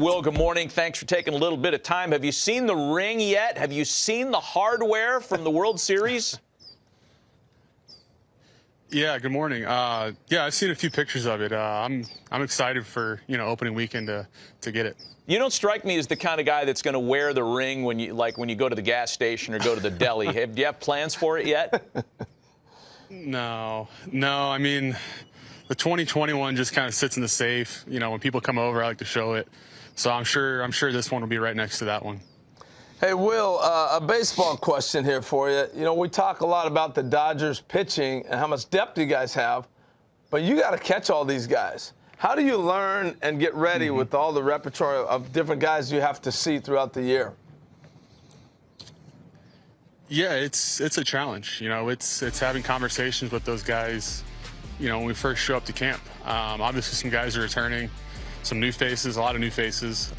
Will, good morning. Thanks for taking a little bit of time. Have you seen the ring yet? Have you seen the hardware from the World Series? Yeah, good morning. Yeah, I've seen a few pictures of it. I'm excited for, opening weekend to get it. You don't strike me as the kind of guy that's going to wear the ring when you go to the gas station or go to the deli. Do you have plans for it yet? No. I mean, the 2021 just kind of sits in the safe. When people come over, I like to show it. So I'm sure this one will be right next to that one. Hey, Will, a baseball question here for you. We talk a lot about the Dodgers pitching and how much depth you guys have, but you got to catch all these guys. How do you learn and get ready with all the repertoire of different guys you have to see throughout the year? Yeah, it's a challenge. It's having conversations with those guys, when we first show up to camp. Obviously, some guys are returning, some new faces, a lot of new faces.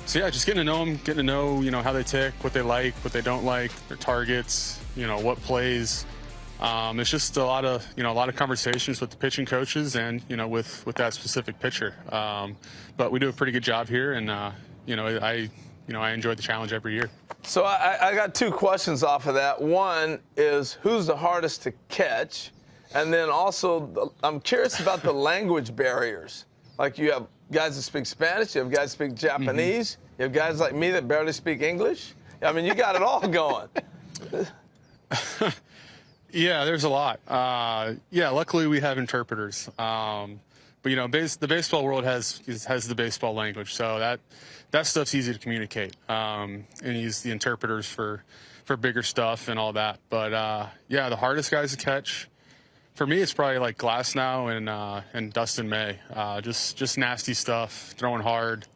So yeah, just getting to know them, getting to know, how they tick, what they like, what they don't like, their targets, what plays. It's just a lot of conversations with the pitching coaches and, with that specific pitcher. But we do a pretty good job here, and I enjoy the challenge every year. So I got two questions off of that. One is, who's the hardest to catch? And then also, I'm curious about the language barriers. Like, you have guys that speak Spanish, you have guys that speak Japanese, you have guys like me that barely speak English. I mean, you got it all going. Yeah, there's a lot. Yeah, luckily we have interpreters. But the baseball world has the baseball language, so that stuff's easy to communicate. And use the interpreters for bigger stuff and all that. But yeah, the hardest guys to catch, for me, it's probably like Glasnow and Dustin May. Just nasty stuff, throwing hard.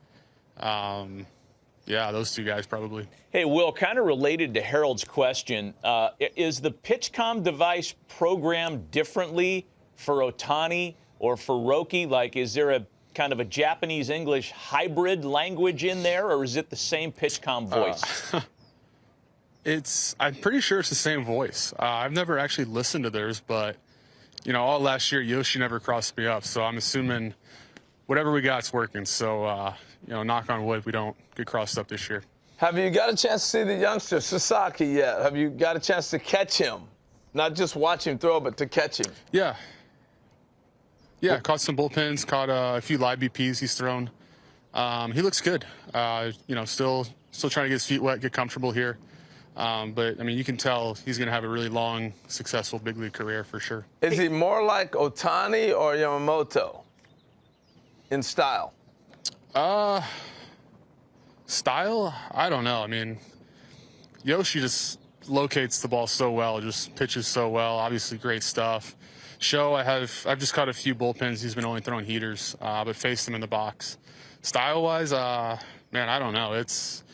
Yeah, those two guys probably. Hey, Will, kind of related to Harold's question, is the PitchCom device programmed differently for Ohtani or for Roki? Like, is there a kind of a Japanese-English hybrid language in there, or is it the same PitchCom voice? I'm pretty sure it's the same voice. I've never actually listened to theirs, but all last year, Yoshi never crossed me up, so I'm assuming whatever we got's working. So, knock on wood, we don't get crossed up this year. Have you got a chance to see the youngster, Sasaki, yet? Have you got a chance to catch him? Not just watch him throw, but to catch him. Yeah. Yeah, caught some bullpens, caught a few live BPs he's thrown. He looks good. Still trying to get his feet wet, get comfortable here. But, I mean, you can tell he's going to have a really long, successful big league career for sure. Is he more like Ohtani or Yamamoto in style? Style? I don't know. I mean, Yoshi just locates the ball so well, just pitches so well. Obviously, great stuff. Show, I've just caught a few bullpens. He's been only throwing heaters, but faced him in the box. Style-wise, man, I don't know. It's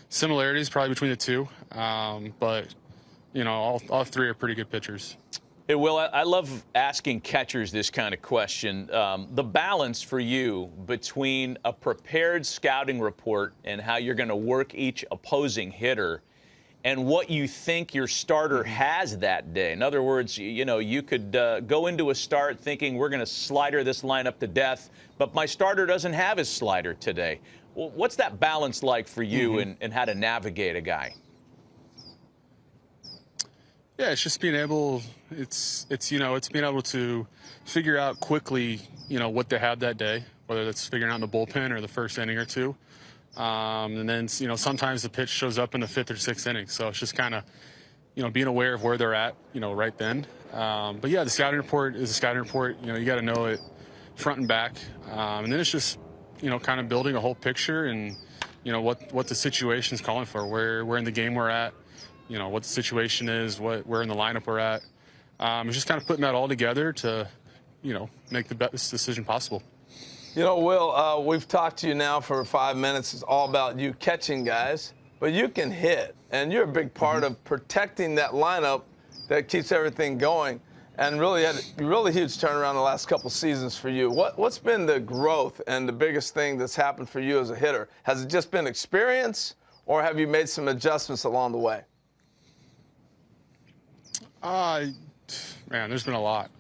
similarities probably between the two, but all three are pretty good pitchers. Hey, Will, I love asking catchers this kind of question. The balance for you between a prepared scouting report and how you're going to work each opposing hitter and what you think your starter has that day. In other words, you could go into a start thinking we're going to slider this lineup to death, but my starter doesn't have his slider today. Well, what's that balance like for you and how to navigate a guy? Yeah, it's just being able, it's being able to figure out quickly, what they have that day, whether that's figuring out in the bullpen or the first inning or two. And then, sometimes the pitch shows up in the 5th or 6th inning. So it's just kind of, being aware of where they're at, right then. But yeah, the scouting report is a scouting report. You got to know it front and back. And then it's just, kind of building a whole picture and, what the situation's calling for, where in the game we're at. What the situation is, where in the lineup we're at. It's just kind of putting that all together to, make the best decision possible. Will, we've talked to you now for 5 minutes. It's all about you catching guys, but you can hit, and you're a big part of protecting that lineup that keeps everything going, and really had a really huge turnaround the last couple seasons for you. What's been the growth and the biggest thing that's happened for you as a hitter? Has it just been experience, or have you made some adjustments along the way? Man, there's been a lot.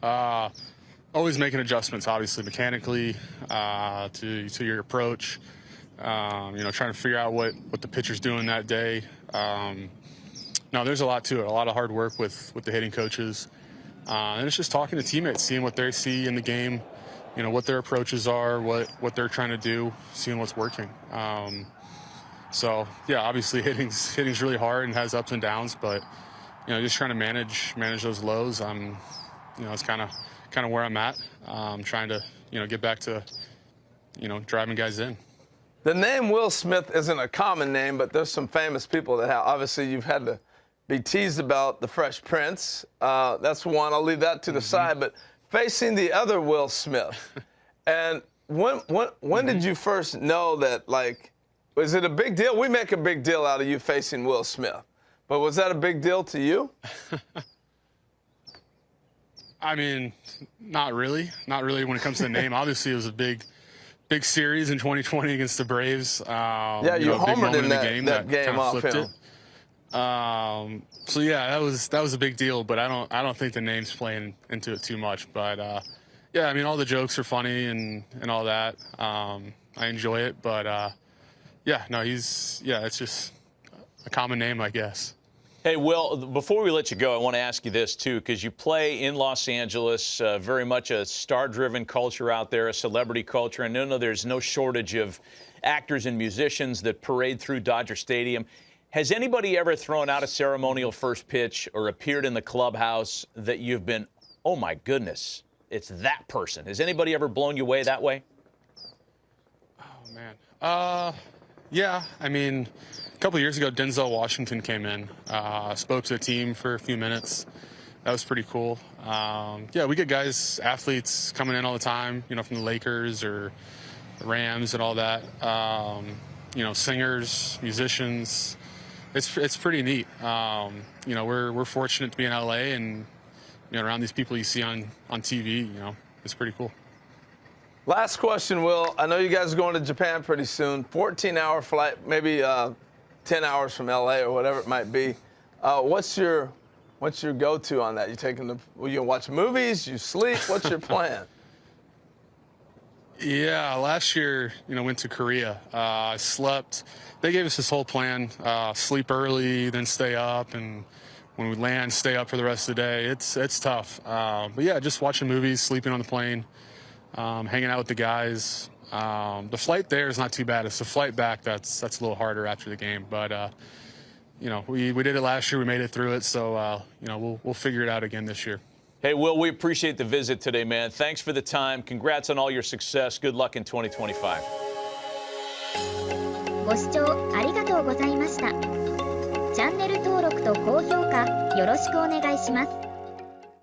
Always making adjustments, obviously, mechanically, to your approach. trying to figure out what the pitcher's doing that day. No, there's a lot to it, a lot of hard work with the hitting coaches. And it's just talking to teammates, seeing what they see in the game, what their approaches are, what they're trying to do, seeing what's working. So, yeah, obviously hitting's really hard and has ups and downs, but, just trying to manage those lows. It's kind of where I'm at. Trying to, get back to, driving guys in. The name Will Smith isn't a common name, but there's some famous people that have. Obviously, you've had to be teased about the Fresh Prince. That's one. I'll leave that to the side. But facing the other Will Smith, and when did you first know that, like, was it a big deal? We make a big deal out of you facing Will Smith. But was that a big deal to you? I mean, not really. Not really when it comes to the name. Obviously, it was a big series in 2020 against the Braves. Yeah, you homered in that game off him. So yeah, that was a big deal, but I don't think the name's playing into it too much. But yeah, I mean, all the jokes are funny and all that. I enjoy it, but yeah, no, it's just a common name, I guess. Hey, Will, before we let you go, I want to ask you this, too, because you play in Los Angeles, very much a star-driven culture out there, a celebrity culture. And no, there's no shortage of actors and musicians that parade through Dodger Stadium. Has anybody ever thrown out a ceremonial first pitch or appeared in the clubhouse that you've been, oh, my goodness, it's that person? Has anybody ever blown you away that way? Oh, man. Yeah, I mean, a couple of years ago, Denzel Washington came in, spoke to the team for a few minutes. That was pretty cool. Yeah, we get guys, athletes coming in all the time, from the Lakers or the Rams and all that. Singers, musicians. It's pretty neat. We're fortunate to be in LA and, around these people you see on TV, it's pretty cool. Last question, Will. I know you guys are going to Japan pretty soon. 14-hour flight, maybe 10 hours from LA or whatever it might be. What's your go-to on that? You watch movies? You sleep? What's your plan? Yeah, last year, went to Korea. I slept. They gave us this whole plan: sleep early, then stay up, and when we land, stay up for the rest of the day. It's tough. But yeah, just watching movies, sleeping on the plane. Hanging out with the guys. The flight there is not too bad. It's the flight back that's a little harder after the game. But we did it last year. We made it through it. So we'll figure it out again this year. Hey, Will, we appreciate the visit today, man. Thanks for the time. Congrats on all your success. Good luck in 2025. ご視聴ありがとうございました。チャンネル登録と高評価よろしくお願いします。